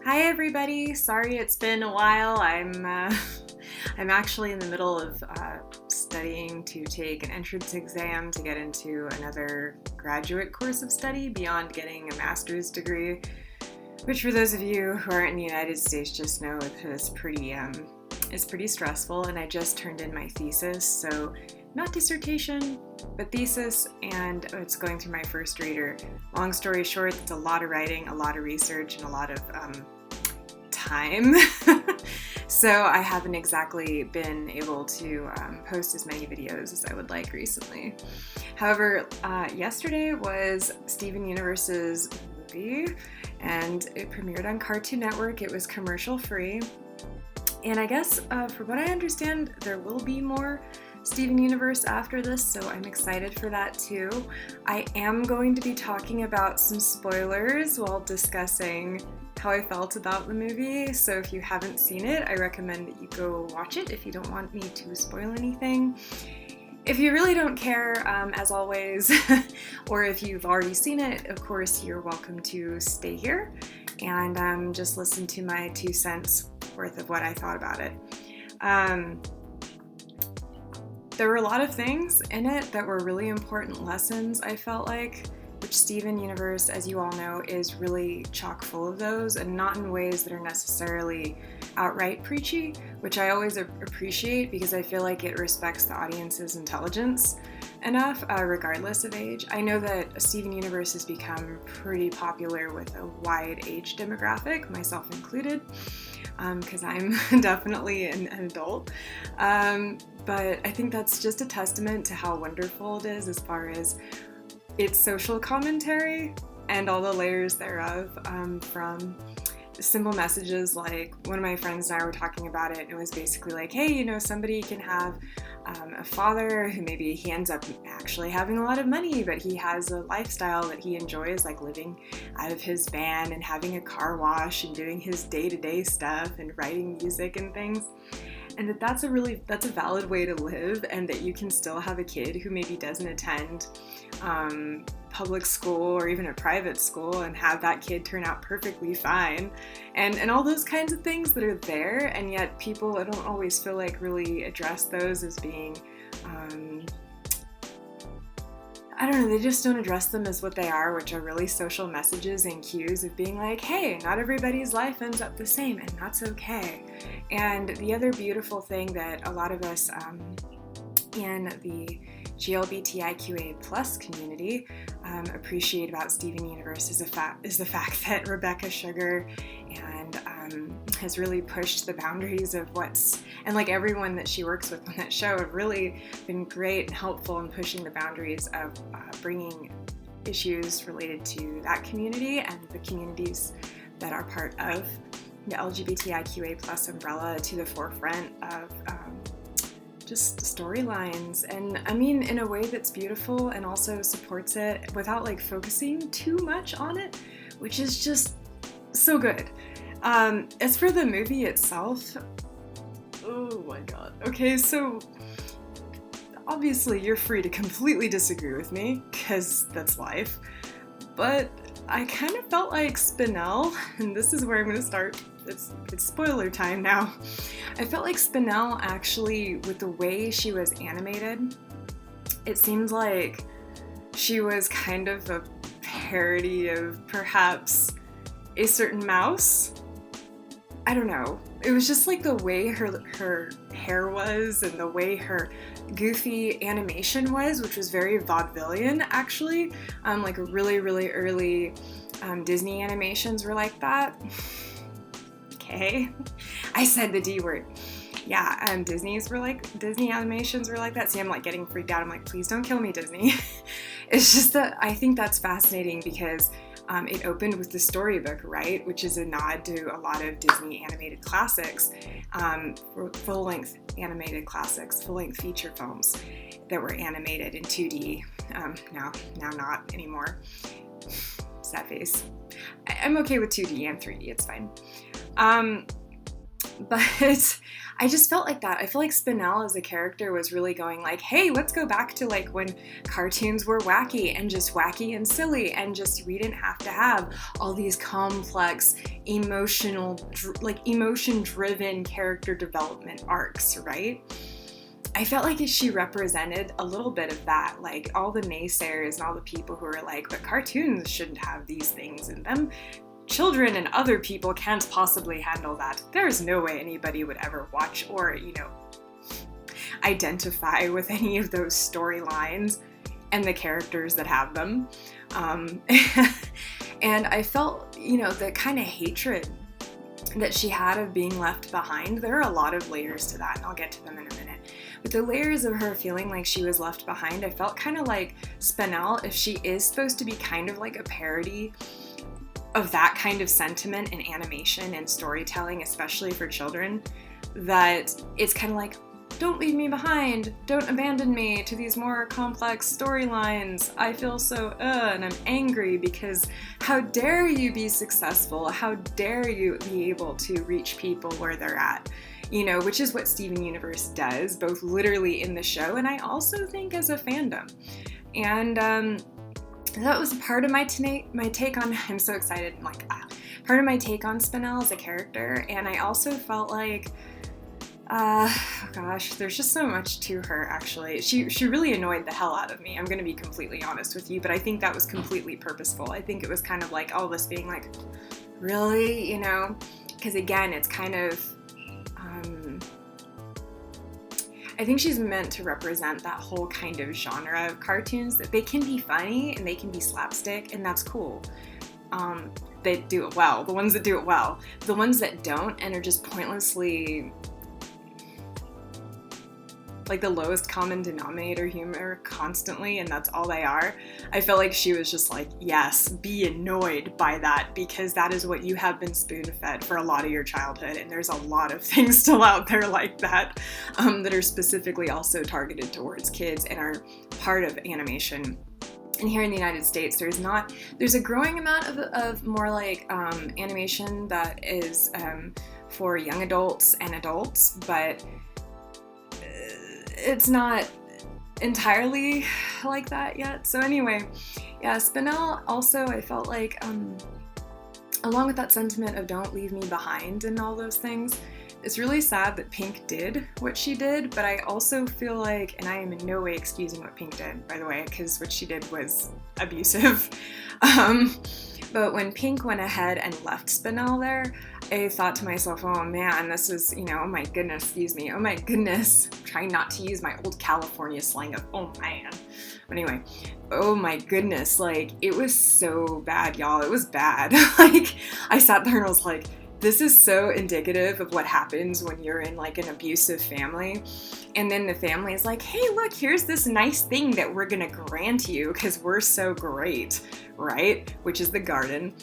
Hi everybody. Sorry it's been a while. I'm actually in the middle of studying to take an entrance exam to get into another graduate course of study beyond getting a master's degree, which for those of you who aren't in the United States just know is pretty stressful. And I just turned in my thesis, so not dissertation, but thesis, and it's going through my first reader. Long story short, it's a lot of writing, a lot of research, and a lot of time. So I haven't exactly been able to post as many videos as I would like recently. However, yesterday was Steven Universe's movie, and it premiered on Cartoon Network. It was commercial free, and I guess for what I understand, there will be more Steven Universe after this, so I'm excited for that too. I am going to be talking about some spoilers while discussing how I felt about the movie, so if you haven't seen it, I recommend that you go watch it if you don't want me to spoil anything. If you really don't care, as always, or if you've already seen it, of course, you're welcome to stay here and just listen to my 2 cents worth of what I thought about it. There were a lot of things in it that were really important lessons, I felt like, which Steven Universe, as you all know, is really chock full of those, and not in ways that are necessarily outright preachy, which I always appreciate because I feel like it respects the audience's intelligence enough, regardless of age. I know that Steven Universe has become pretty popular with a wide age demographic, myself included, because I'm definitely an adult. But I think that's just a testament to how wonderful it is as far as its social commentary and all the layers thereof, from simple messages like one of my friends and I were talking about it, and it was basically like, hey, somebody can have a father who maybe he ends up actually having a lot of money, but he has a lifestyle that he enjoys, like living out of his van and having a car wash and doing his day-to-day stuff and writing music and things. And that's a valid way to live, and that you can still have a kid who maybe doesn't attend public school or even a private school and have that kid turn out perfectly fine, and all those kinds of things that are there, and yet people, I don't always feel like, really address those as being I don't know, they just don't address them as what they are, which are really social messages and cues of being like, hey, not everybody's life ends up the same, and that's okay. And the other beautiful thing that a lot of us in the GLBTIQA plus community appreciate about Steven Universe is the fact that Rebecca Sugar and has really pushed the boundaries of and like everyone that she works with on that show have really been great and helpful in pushing the boundaries of bringing issues related to that community and the communities that are part of the LGBTIQA plus umbrella to the forefront of just storylines, and I mean in a way that's beautiful and also supports it without like focusing too much on it, which is just so good. As for the movie itself, oh my god. Okay, so obviously you're free to completely disagree with me, because that's life, but I kind of felt like Spinell, and this is where I'm going to start. It's spoiler time now. I felt like Spinell, actually, with the way she was animated, it seems like she was kind of a parody of perhaps a certain mouse. I don't know. It was just like the way her hair was and the way her goofy animation was, which was very vaudevillian, actually. Like really, really early Disney animations were like that. Okay, I said the D word. Yeah, Disney animations were like that. See, I'm like getting freaked out. I'm like, please don't kill me, Disney. It's just that I think that's fascinating because it opened with the storybook, right? Which is a nod to a lot of Disney animated classics, full-length animated classics, full-length feature films that were animated in 2D. Now not anymore. Sad face. I'm okay with 2D and 3D, it's fine. But I just felt like that. I feel like Spinel as a character was really going like, hey, let's go back to like when cartoons were wacky and silly, and just we didn't have to have all these complex emotion driven character development arcs, right? I felt like she represented a little bit of that, like all the naysayers and all the people who are like, but cartoons shouldn't have these things in them. Children and other people can't possibly handle that. There's no way anybody would ever watch or, identify with any of those storylines and the characters that have them. And I felt, the kind of hatred that she had of being left behind. There are a lot of layers to that, and I'll get to them in a minute. But the layers of her feeling like she was left behind, I felt kind of like Spinel, if she is supposed to be kind of like a parody of that kind of sentiment in animation and storytelling, especially for children, that it's kind of like, don't leave me behind, don't abandon me to these more complex storylines. I feel so, and I'm angry because how dare you be successful? How dare you be able to reach people where they're at? Which is what Steven Universe does, both literally in the show, and I also think as a fandom. And that was part of my take on, I'm so excited, part of my take on Spinel as a character. And I also felt like, there's just so much to her, actually. She really annoyed the hell out of me, I'm gonna be completely honest with you, but I think that was completely purposeful. I think it was kind of like all this being like, really, because again, it's kind of, I think she's meant to represent that whole kind of genre of cartoons, that they can be funny and they can be slapstick, and that's cool. They do it well, the ones that do it well. The ones that don't and are just pointlessly like the lowest common denominator humor constantly, and that's all they are. I felt like she was just like, yes, be annoyed by that, because that is what you have been spoon-fed for a lot of your childhood, and there's a lot of things still out there like that, that are specifically also targeted towards kids and are part of animation. And here in the United States, there's a growing amount of more like animation that is for young adults and adults, but it's not entirely like that yet. So anyway, yeah, Spinel also, I felt like, along with that sentiment of don't leave me behind and all those things, it's really sad that Pink did what she did, but I also feel like, and I am in no way excusing what Pink did, by the way, because what she did was abusive. But when Pink went ahead and left Spinel there, I thought to myself, oh man, this is, oh my goodness, oh my goodness, I'm trying not to use my old California slang of, oh man. But anyway, oh my goodness, like, it was so bad, y'all, it was bad. Like, I sat there and I was like, this is so indicative of what happens when you're in like an abusive family. And then the family is like, hey, look, here's this nice thing that we're gonna grant you because we're so great, right? Which is the garden.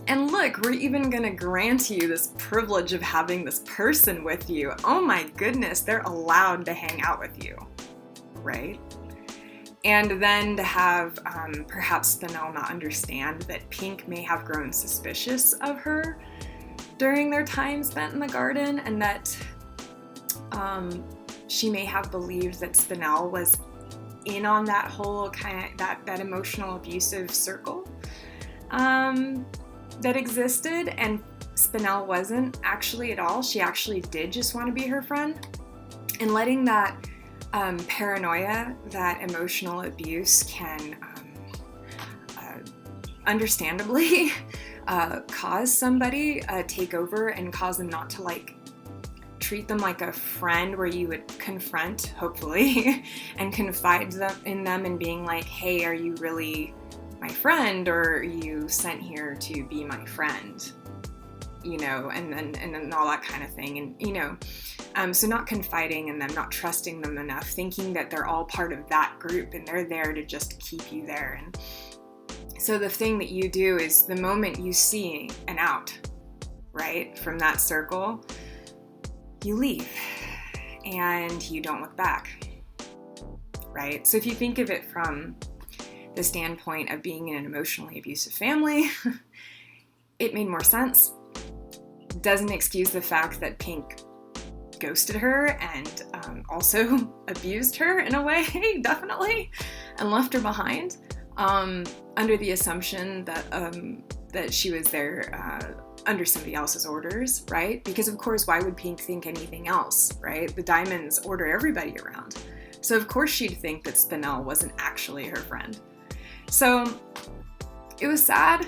And look, we're even gonna grant you this privilege of having this person with you. Oh my goodness, they're allowed to hang out with you, right? And then to have perhaps Spinel not understand that Pink may have grown suspicious of her during their time spent in the garden, and that she may have believed that Spinel was in on that whole kind of that emotional abusive circle that existed, and Spinel wasn't actually at all. She actually did just want to be her friend, and letting that paranoia, that emotional abuse can understandably cause somebody take over and cause them not to like treat them like a friend, where you would confront, hopefully, and confide in them and being like, hey, are you really my friend, or are you sent here to be my friend? And then all that kind of thing. And so not confiding in them, not trusting them enough, thinking that they're all part of that group and they're there to just keep you there. And so the thing that you do is, the moment you see an out, right, from that circle, you leave and you don't look back, right? So if you think of it from the standpoint of being in an emotionally abusive family, it made more sense. doesn't excuse the fact that Pink ghosted her and also abused her in a way, definitely, and left her behind under the assumption that that she was there under somebody else's orders, right? Because of course, why would Pink think anything else, right? The Diamonds order everybody around. So of course she'd think that Spinel wasn't actually her friend. So it was sad.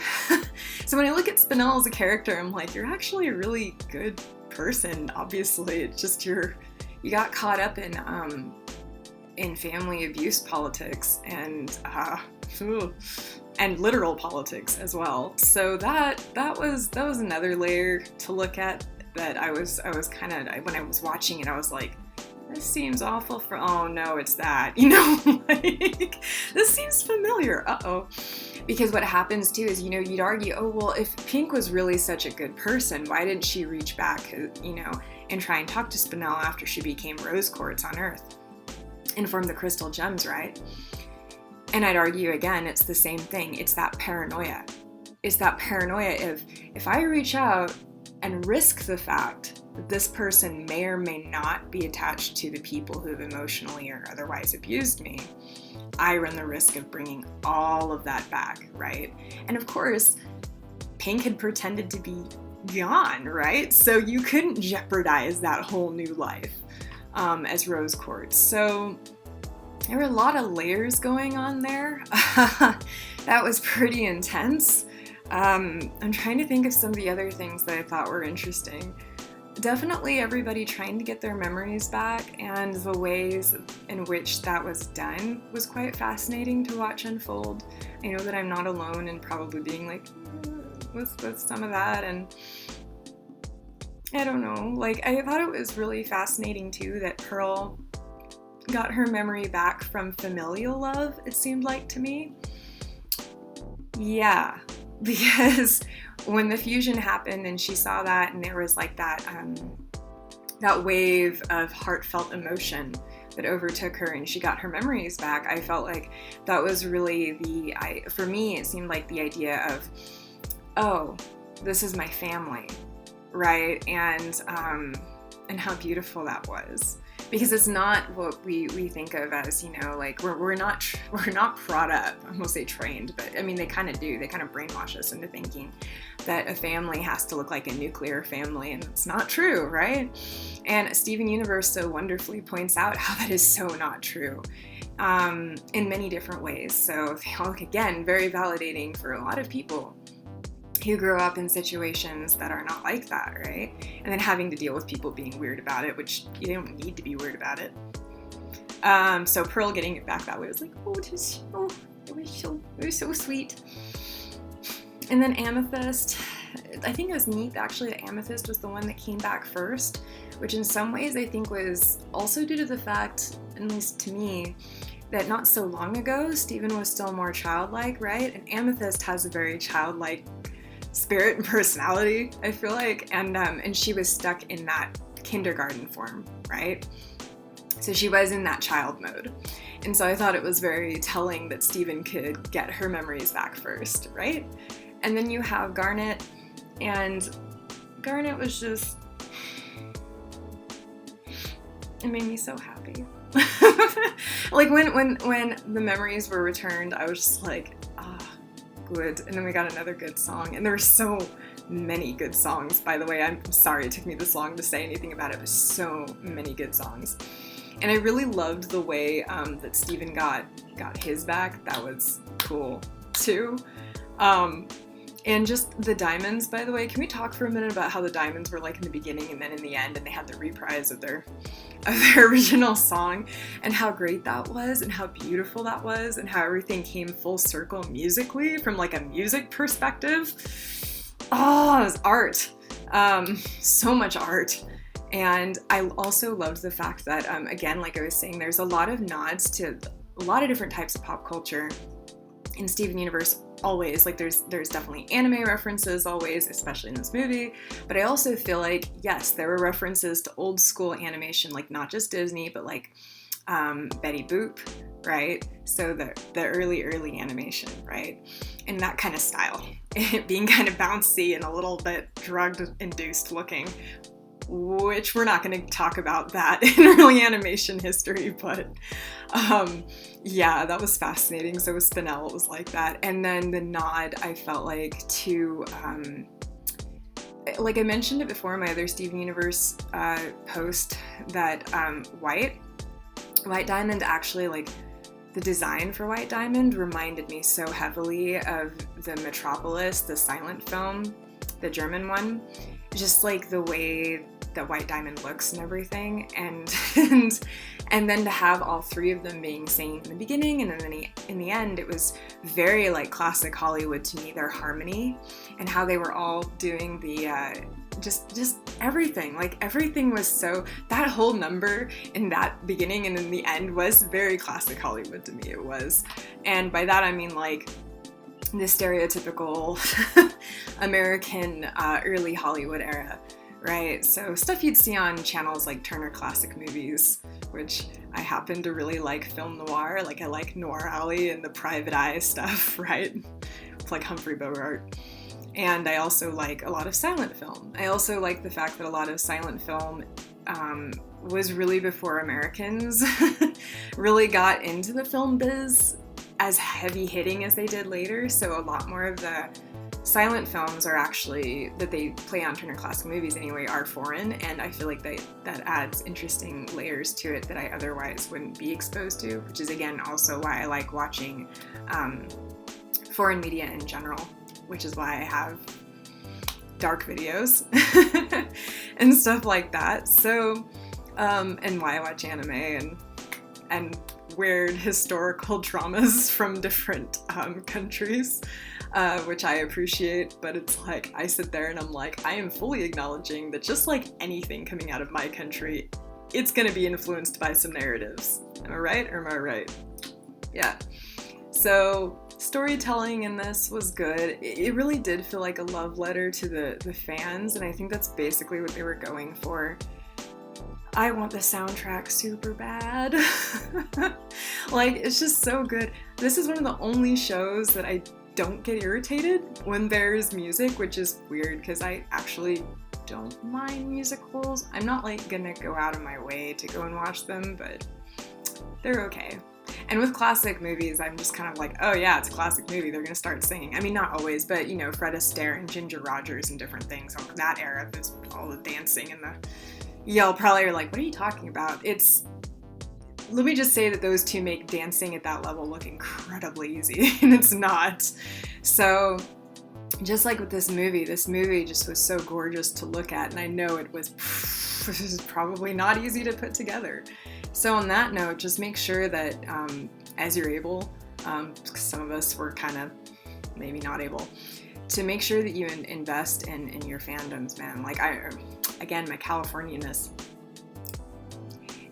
So when I look at Spinel as a character, I'm like, you're actually a really good person, obviously. It's just you got caught up in family abuse politics and literal politics as well. So that was another layer to look at that I was kind of, when I was watching it, I was like, this seems awful for, oh no, it's that, like, this seems familiar, uh-oh. Because what happens too is, you'd argue, oh, well, if Pink was really such a good person, why didn't she reach back, and try and talk to Spinel after she became Rose Quartz on Earth and formed the Crystal Gems, right? And I'd argue again, it's the same thing. It's that paranoia. It's that paranoia of, if I reach out and risk the fact that this person may or may not be attached to the people who have emotionally or otherwise abused me, I run the risk of bringing all of that back, right? And of course, Pink had pretended to be gone, right? So you couldn't jeopardize that whole new life as Rose Quartz. So there were a lot of layers going on there. That was pretty intense. I'm trying to think of some of the other things that I thought were interesting. Definitely everybody trying to get their memories back, and the ways in which that was done was quite fascinating to watch unfold. I know that I'm not alone in probably being like, what's some of that? And I don't know, like, I thought it was really fascinating too that Pearl got her memory back from familial love, it seemed like to me. Yeah, because when the fusion happened and she saw that, and there was like that wave of heartfelt emotion that overtook her and she got her memories back, I felt like that was really for me, it seemed like the idea of, oh, this is my family, right? And how beautiful that was. Because it's not what we think of as, like we're not brought up, I won't say trained, but I mean, they kind of do. They kind of brainwash us into thinking that a family has to look like a nuclear family, and it's not true, right? And Steven Universe so wonderfully points out how that is so not true in many different ways. So, again, very validating for a lot of people who grew up in situations that are not like that, right? And then having to deal with people being weird about it, which you don't need to be weird about it. So Pearl getting it back that way was like, oh, it was so sweet. And then Amethyst, I think it was neat actually that Amethyst was the one that came back first, which in some ways I think was also due to the fact, at least to me, that not so long ago, Steven was still more childlike, right? And Amethyst has a very childlike spirit and personality, I feel like, and she was stuck in that kindergarten form, right? So she was in that child mode. And so I thought it was very telling that Steven could get her memories back first, right? And then you have Garnet, and Garnet was just, it made me so happy. Like when the memories were returned, I was just like, good. And then we got another good song, and there were so many good songs, by the way. I'm sorry it took me this long to say anything about it, but so many good songs. And I really loved the way that Steven got his back. That was cool too. And just the Diamonds, by the way, can we talk for a minute about how the Diamonds were like in the beginning and then in the end, and they had the reprise of their original song, and how great that was, and how beautiful that was, and how everything came full circle musically from like a music perspective. Oh, it was art. So much art. And I also loved the fact that, again, like I was saying, there's a lot of nods to a lot of different types of pop culture in Steven Universe. Always, like there's definitely anime references always, especially in this movie, but I also feel like, yes, there were references to old school animation, like not just Disney, but like Betty Boop, right? So the early animation, right? And that kind of style, it being kind of bouncy and a little bit drug-induced looking, which we're not going to talk about that in early animation history, but yeah, that was fascinating. So with Spinel, it was like that. And then the nod, I felt like, to, like I mentioned it before in my other Steven Universe post, that White Diamond actually, like, the design for White Diamond reminded me so heavily of the Metropolis, the silent film, the German one. Just like the way that White Diamond looks and everything, and then to have all three of them being singing in the beginning and then in the end, it was very like classic Hollywood to me, their harmony and how they were all doing the just everything. Like everything was so, that whole number in that beginning and in the end was very classic Hollywood to me, it was. And by that I mean like the stereotypical American early Hollywood era, right? So stuff you'd see on channels like Turner Classic Movies, which I happen to really like film noir. Like I like Noir Alley and the Private Eye stuff, right? It's like Humphrey Bogart. And I also like a lot of silent film. I also like the fact that a lot of silent film was really before Americans really got into the film biz as heavy hitting as they did later. So a lot more of the silent films are actually, that they play on Turner Classic Movies anyway, are foreign, and I feel like that adds interesting layers to it that I otherwise wouldn't be exposed to, which is again also why I like watching foreign media in general, which is why I have dark videos and stuff like that. So and why I watch anime and weird historical dramas from different countries, which I appreciate, but it's like I sit there and I'm like, I am fully acknowledging that just like anything coming out of my country, it's gonna be influenced by some narratives. Am I right or am I right? Yeah. So storytelling in this was good. It really did feel like a love letter to the fans, and I think that's basically what they were going for. I want the soundtrack super bad. Like, it's just so good. This is one of the only shows that I don't get irritated when there's music, which is weird because I actually don't mind musicals. I'm not like gonna go out of my way to go and watch them, but they're okay. And with classic movies, I'm just kind of like, oh yeah, it's a classic movie, they're gonna start singing. I mean, not always, but you know, Fred Astaire and Ginger Rogers and different things on that era, there's all the dancing and the y'all probably are like, what are you talking about? Let me just say that those two make dancing at that level look incredibly easy, and it's not. So just like with this movie just was so gorgeous to look at, and I know it was probably not easy to put together. So on that note, just make sure that as you're able, some of us were kind of maybe not able, to make sure that you invest in your fandoms, man. Like again, my Californianness.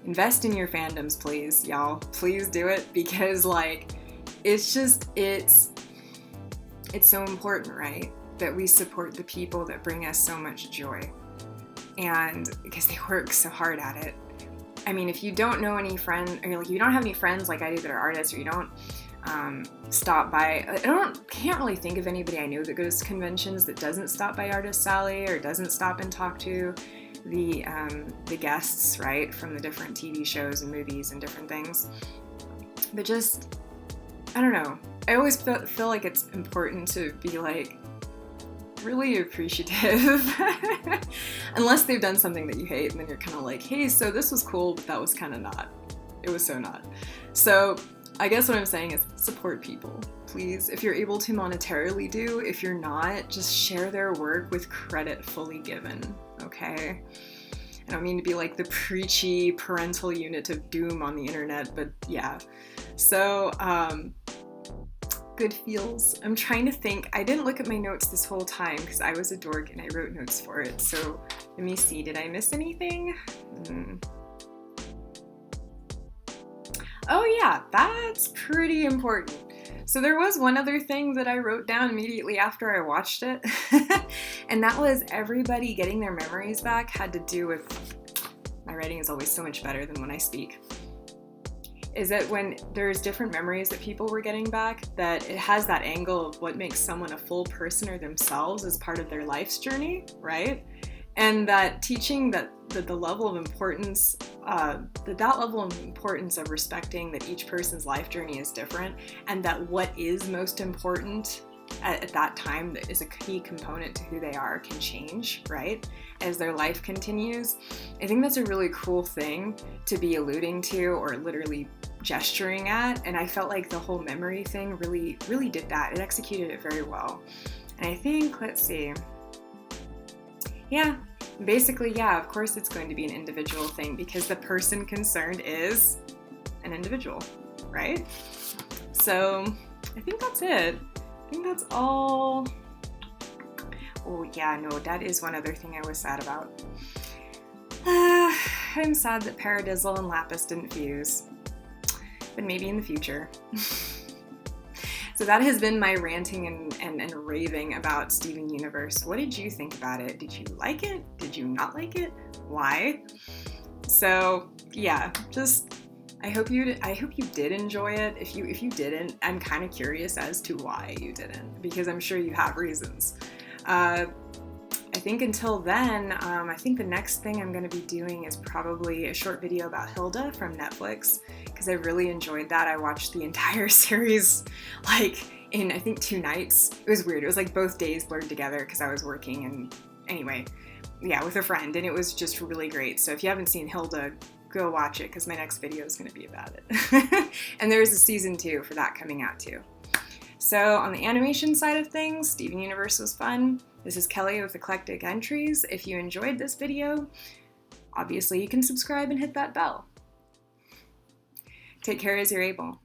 Invest in your fandoms, please, y'all. Please do it, because like, it's so important, right? That we support the people that bring us so much joy. And because they work so hard at it. I mean, if you don't know any friends, or like you don't have any friends like I do that are artists, or you don't stop by, can't really think of anybody I know that goes to conventions that doesn't stop by Artist Alley or doesn't stop and talk to the guests, right, from the different TV shows and movies and different things. But just, I don't know, I always feel like it's important to be like really appreciative unless they've done something that you hate, and then you're kind of like, hey, so this was cool, but that was kind of not. It was so not. So I guess what I'm saying is support people, please. If you're able to monetarily do, if you're not, just share their work with credit fully given, okay? I don't mean to be like the preachy parental unit of doom on the internet, but yeah. So, good feels. I'm trying to think. I didn't look at my notes this whole time because I was a dork and I wrote notes for it. So let me see. Did I miss anything? Oh yeah, that's pretty important. So there was one other thing that I wrote down immediately after I watched it. And that was everybody getting their memories back had to do with, my writing is always so much better than when I speak. is that when there's different memories that people were getting back, that it has that angle of what makes someone a full person or themselves as part of their life's journey, right? And that teaching that the level of importance, that level of importance of respecting that each person's life journey is different, and that what is most important at that time that is a key component to who they are can change, right, as their life continues. I think that's a really cool thing to be alluding to or literally gesturing at, and I felt like the whole memory thing really did that. It executed it very well. And I think, let's see, yeah, basically, yeah, of course it's going to be an individual thing because the person concerned is an individual, right? So I think that's it. I think that's all. Oh yeah, no, that is one other thing I was sad about. I'm sad that Paradizzle and Lapis didn't fuse, but maybe in the future. So that has been my ranting and raving about Steven Universe. What did you think about it? Did you like it? Did you not like it? Why? So yeah, just I hope you did enjoy it. If you didn't, I'm kind of curious as to why you didn't, because I'm sure you have reasons. I think until then, I think the next thing I'm going to be doing is probably a short video about Hilda from Netflix, because I really enjoyed that. I watched the entire series like in I think 2 nights. It was weird. It was like both days blurred together because I was working, and anyway, yeah, with a friend, and it was just really great. So if you haven't seen Hilda, go watch it because my next video is going to be about it. And there is a season 2 for that coming out too. So on the animation side of things, Steven Universe was fun. This is Kelly with Eclectic Entries. If you enjoyed this video, obviously you can subscribe and hit that bell. Take care as you're able.